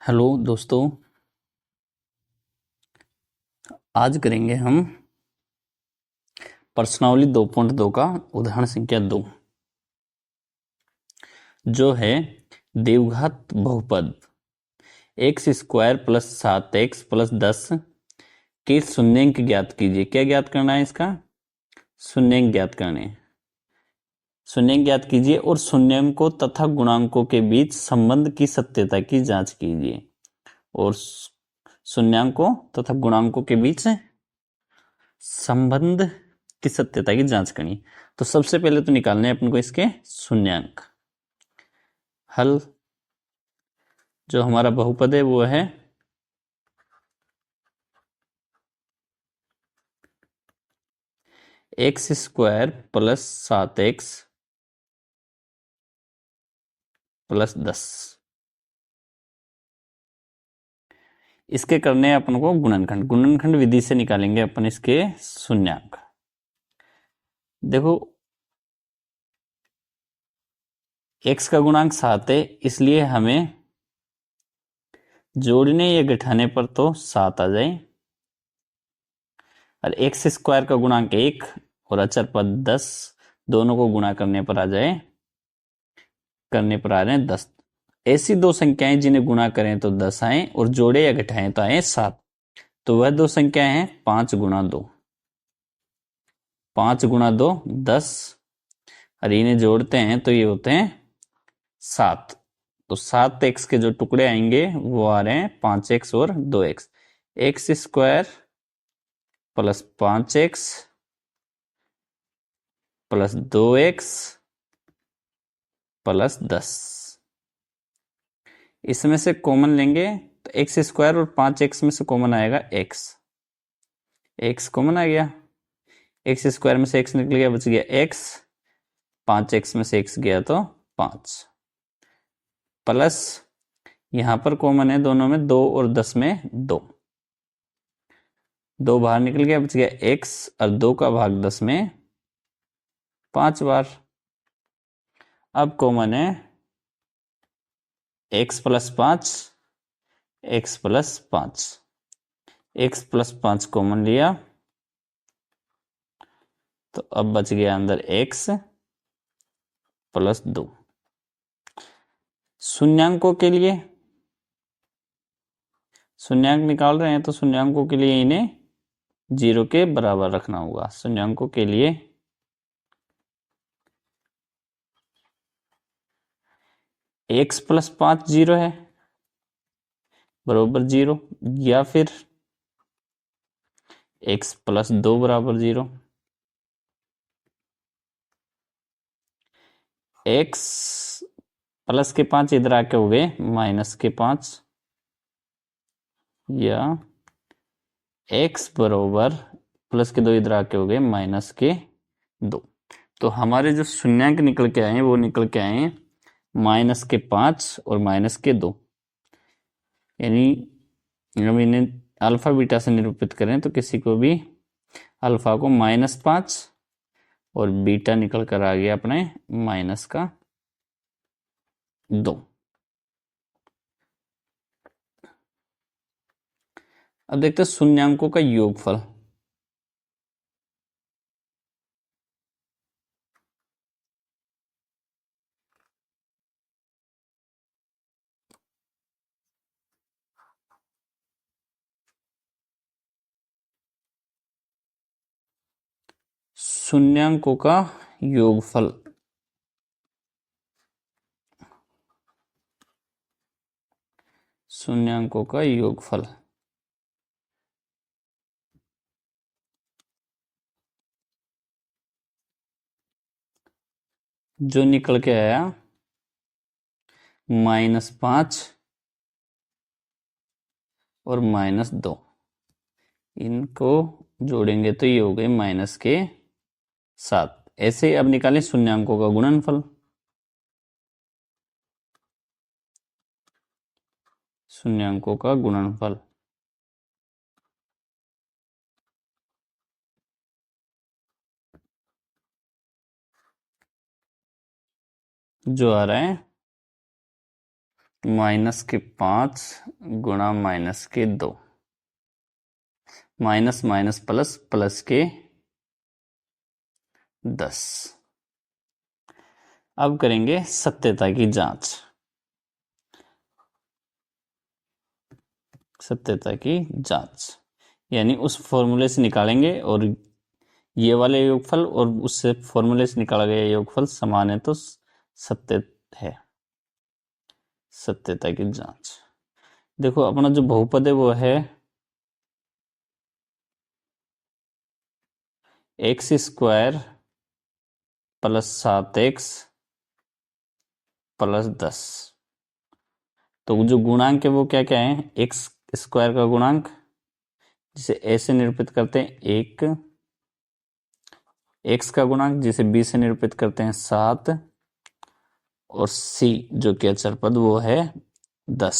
Hello दोस्तों, आज करेंगे हम प्रश्नावली 2.2 का उदाहरण संख्या 2 जो है द्विघात बहुपद x square plus 7x plus 10 के शून्यंक ज्ञात कीजिए। क्या ज्ञात करना है? इसका शून्यंक ज्ञात करने। शून्यंक ज्ञात कीजिए और शून्यंकों तथा गुणांकों के बीच संबंध की सत्यता की जांच कीजिए। और शून्यंकों तथा गुणांकों के बीच संबंध की सत्यता की जांच करनी। तो सबसे पहले तो निकालने हैं अपन को इसके शून्यंक। हल जो हमारा बहुपद है वो है x square plus 7x plus 10। इसके करने हैं अपन को गुणनखंड। गुणनखंड विधि से निकालेंगे अपन इसके शून्यंक। देखो, x का गुणांक 7 है, इसलिए हमें जोड़ने या घटाने पर तो 7 आ जाए, और एक्स स्क्वायर का गुणांक 1 और अचर पद 10, दोनों को गुणा करने पर आ रहे हैं 10। ऐसी दो संख्याएं जिन्हें गुणा करें तो 10 आए और जोड़े या घटाएं तो आए 7। तो वह दो संख्याएं हैं 5 गुणा 2। 5 गुणा 2 10, और इन्हें जोड़ते हैं तो ये होते हैं 7। तो 7x के जो टुकड़े आएंगे वो आ रहे हैं 5x और 2x। X square plus 5x plus 2x plus 10। इसमें से कॉमन लेंगे तो एक्स स्क्वायर और 5x में से कॉमन आएगा x। x कॉमन आ गया, एक्स स्क्वायर में से x निकल गया, बच गया x। 5x में से x गया तो 5, प्लस यहां पर कॉमन है दोनों में 2 और 10 में 2। 2 बाहर निकल गया, बच गया x, और 2 का भाग 10 में 5 बार। अब कॉमन है x plus 5, x plus 5। x plus 5 common लिया तो अब बच गया अंदर x प्लस 2। शून्यांकों के लिए शून्यांक निकाल रहे हैं तो शून्यांकों के लिए इन्हें 0 के बराबर रखना होगा। शून्यांकों के लिए x प्लस 5 0 है, बराबर 0, या फिर x प्लस 2 बराबर 0। x प्लस के 5 इधर आके हो गए माइनस के 5, या x बराबर प्लस के 2 इधर आके हो गए माइनस के 2। तो हमारे जो शून्यांक निकल के आए वो निकल के आए माइनस के 5 और माइनस के 2। यानी हम इन्हें अल्फा बीटा से निरूपित करें तो किसी को भी अल्फा को -5 और बीटा निकल कर आ गया अपने माइनस का 2। अब देखते हैं शून्यांकों का योगफल। शून्यांकों का योगफल शून्यांकों का योगफल जो निकल के आया -5 और -2। इनको जोड़ेंगे तो ये हो गए माइनस के 7। ऐसे अब निकालें शून्यांकों का गुणनफल। शून्यांकों का गुणनफल जो आ रहा है -5 गुणा -2, माइनस माइनस प्लस प्लस के 10। अब करेंगे सत्यता की जांच। सत्यता की जांच यानी उस फॉर्मूले से निकालेंगे और ये वाले योगफल और उससे फॉर्मूले से निकाला गया योगफल समान है तो सत्य है। सत्यता की जांच। देखो अपना जो बहुपद है वो है x² + 7x + 10। तो जो गुणांक है वो क्या क्या है? x² का गुणांक जिसे a से निरूपित करते हैं 1, x का गुणांक जिसे b से निरूपित करते हैं 7, और c जो कि अचर पद वो है 10।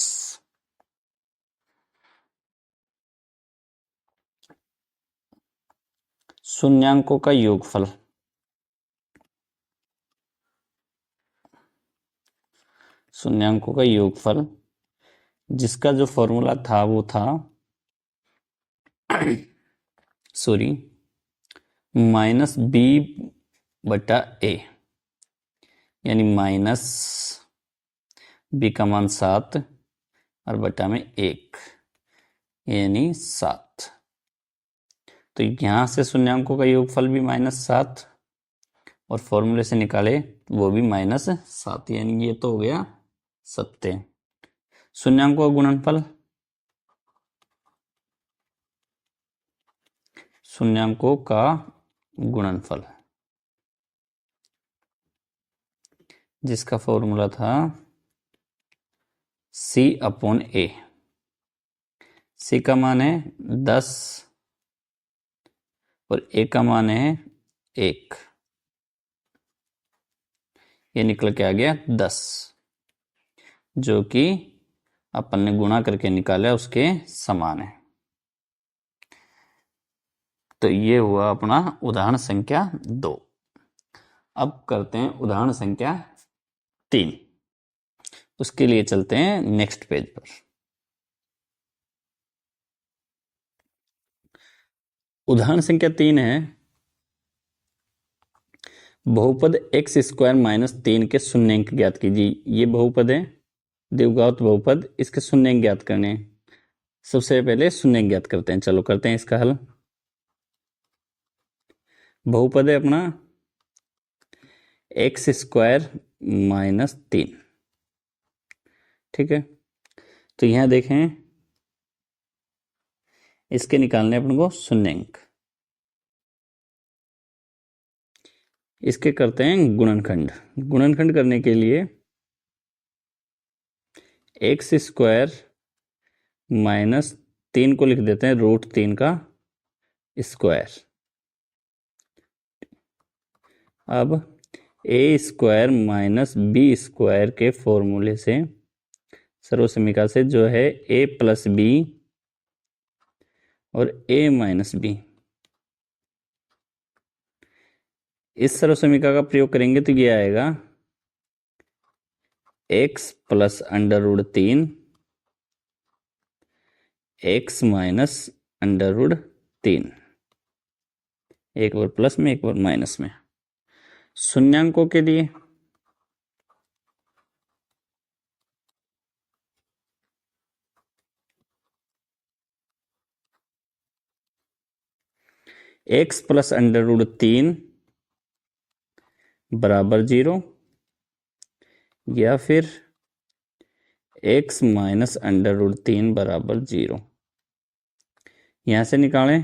शून्यांकों का योगफल। शून्यांकों का योगफल जिसका जो फॉर्मूला था वो था सॉरी -b/a यानी -b का मान 7 और बटा में 1 यानी 7। तो यहां से शून्यांकों का योगफल भी -7 और फॉर्मूले से निकाले वो भी -7 यानी ये तो हो गया सत्य। शून्यांकों का गुणनफल। शून्यांकों का गुणनफल जिसका फॉर्मूला था c/a। c का मान है 10 और a का मान है 1। ये निकल के आ गया 10 जो कि अपन ने गुणा करके निकाला उसके समान है। तो ये हुआ अपना उदाहरण संख्या 2। अब करते हैं उदाहरण संख्या 3। उसके लिए चलते हैं नेक्स्ट पेज पर। उदाहरण संख्या 3 है बहुपद x² - 3 के शून्यांक ज्ञात कीजिए। ये बहुपद है द्विघात बहुपद, इसके शून्यांक ज्ञात करने हैं। सबसे पहले शून्यांक ज्ञात करते हैं। चलो करते हैं इसका हल। बहुपद है अपना x² - 3। ठीक है, तो यहां देखें इसके निकालने अपन को शून्यांक। इसके करते हैं गुणनखंड। गुणनखंड करने के लिए x² - 3 को लिख देते हैं √3 का स्क्वायर। अब a² - b² के फॉर्मूले से सर्वसमीका से जो है a + b और a - b, इस सर्वसमीका का प्रयोग करेंगे तो ये आएगा x + √3 x - √3, एक बार प्लस में एक बार माइनस में। शून्यांकों के लिए x + √3 बराबर 0 या फिर x - √3 बराबर 0। यहां से निकालें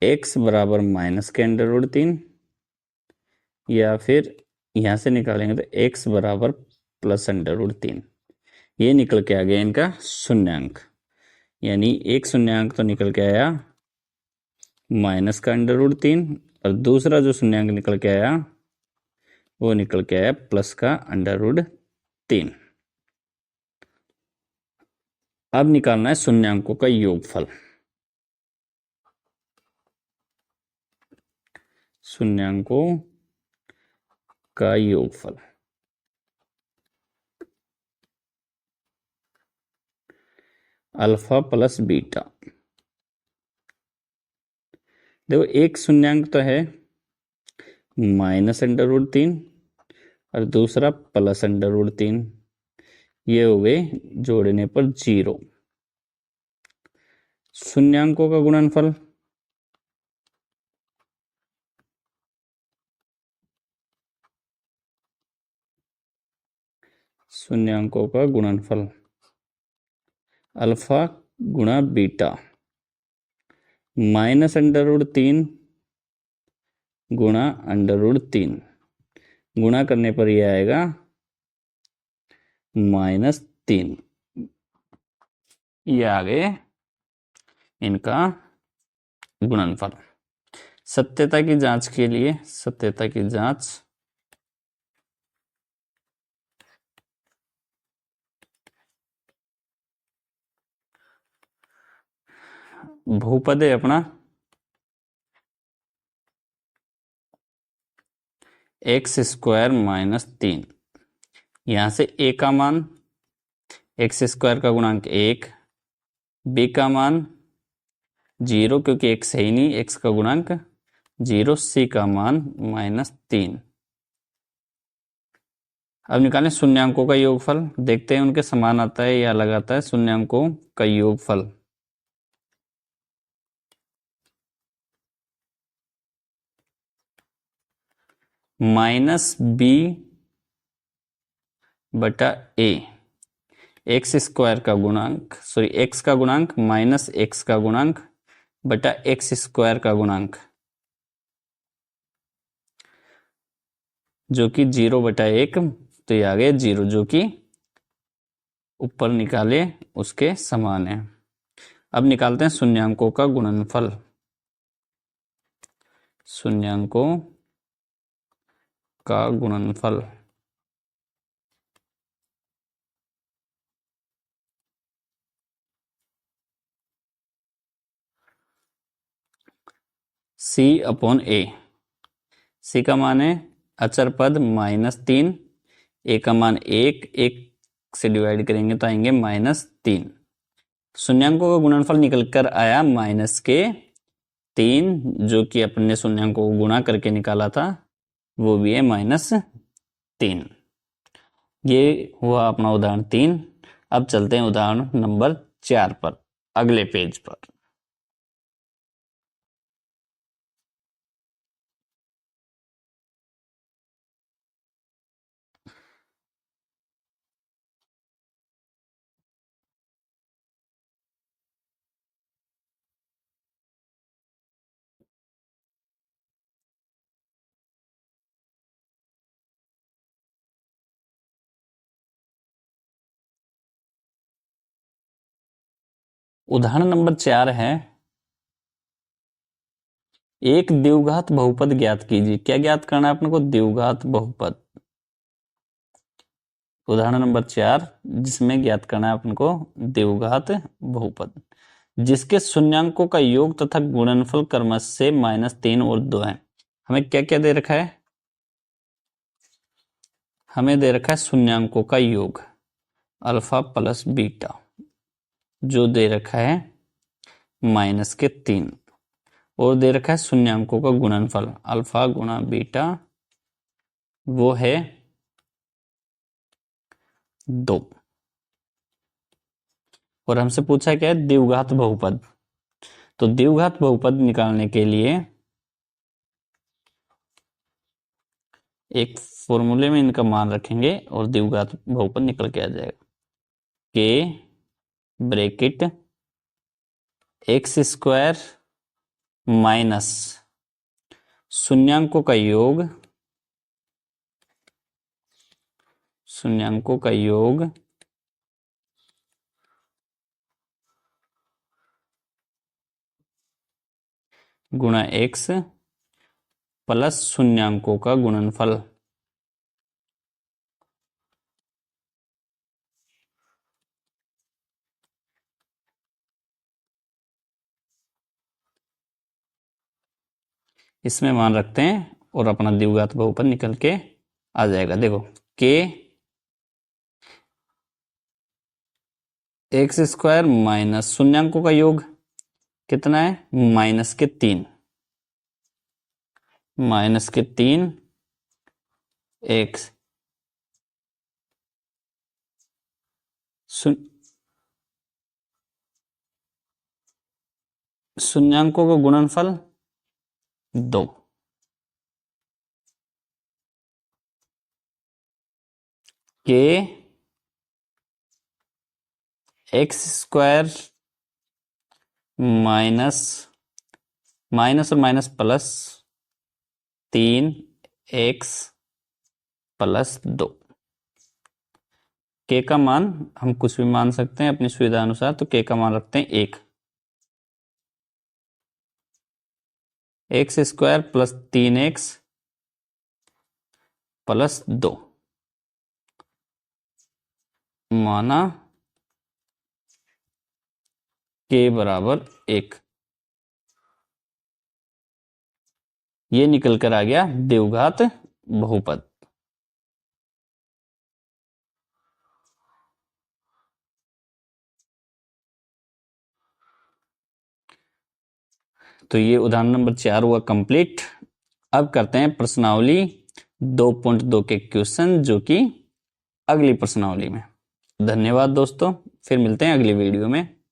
x बराबर माइनस के √3 या फिर यहां से निकालेंगे तो x बराबर प्लस √3। ये निकल के आ गया इनका शून्यांक। यानी एक शून्यांक तो निकल के आया माइनस का √3 और दूसरा जो शून्यांक निकल के आया वो निकल के आया प्लस का √3। अब निकालना है शून्यांकों का योगफल। शून्यांकों का योगफल अल्फा प्लस बीटा। देखो एक शून्यांक तो है -√3 और दूसरा +√3, ये हो गए जोड़ने पर 0। शून्यांकों का गुणनफल अल्फा गुणा बीटा -√3 गुणा √3, गुणा करने पर यह आएगा -3। ये आ गए इनका गुणनफल। सत्यता की जांच के लिए, सत्यता की जांच बहुपद है अपना x² - 3। यहां से a का मान x² का गुणांक 1, b का मान 0 क्योंकि x है ही नहीं, x का गुणांक 0, c का मान -3। अब निकालें शून्यांकों का योगफल। देखते हैं उनके समान आता है या अलग आता है। शून्यांकों का योगफल -b/a, x² का गुणांक, सॉरी x का गुणांक माइनस x का गुणांक बटा x² का गुणांक, जो कि 0/1, तो ये आ गया 0, जो कि ऊपर निकाले उसके समान है। अब निकालते हैं शून्यांकों का गुणनफल। शून्यांकों का गुणनफल c/a। c का मान है अचर पद -3, a का मान 1, 1 से डिवाइड करेंगे तो आएंगे -3। शून्यांकों का गुणनफल निकल कर आया -3, जो कि अपने शून्यांकों को गुणा करके निकाला था, वो भी है -3। ये हुआ अपना उदाहरण 3। अब चलते हैं उदाहरण नंबर 4 पर, अगले पेज पर। उदाहरण नंबर 4 है, एक द्विघात बहुपद ज्ञात कीजिए। क्या ज्ञात करना है अपने को? द्विघात बहुपद। उदाहरण नंबर 4 जिसमें ज्ञात करना है अपन को द्विघात बहुपद, जिसके शून्यांकों का योग तथा गुणनफल क्रमश से -3 और 2 है। हमें क्या क्या दे रखा है? हमें दे रखा है शून्यांकों का योग अल्फा प्लस बीटा, जो दे रखा है -3, और दे रखा है शून्यांकों का गुणनफल अल्फा गुणा बीटा, वो है 2। और हमसे पूछा क्या है? द्विघात बहुपद। तो द्विघात बहुपद निकालने के लिए एक फॉर्मूले में इनका मान रखेंगे और द्विघात बहुपद निकल के आ जाएगा। k ब्रैकेट x² माइनस शून्यांकों का योग, शून्यांकों का योग गुणा x प्लस शून्यांकों का गुणनफल। इसमें मान रखते हैं और अपना द्विघात बहुपद निकल के आ जाएगा। देखो k एक्स स्क्वायर माइनस शून्यांकों का योग कितना है, -3, -3 एक्स शून्यांकों का गुणनफल 2, के एक्स स्क्वायर माइनस और माइनस प्लस 3x प्लस 2। के का मान हम कुछ भी मान सकते हैं अपनी सुविधा अनुसार, तो के का मान रखते हैं 1। X square plus 3x plus 2 माना के बराबर 1। ये निकल कर आ गया द्विघात बहुपद। तो ये उदाहरण नंबर 4 हुआ कंप्लीट। अब करते हैं प्रश्नावली 2.2 के क्वेश्चन, जो कि अगली प्रश्नावली में। धन्यवाद दोस्तों, फिर मिलते हैं अगली वीडियो में।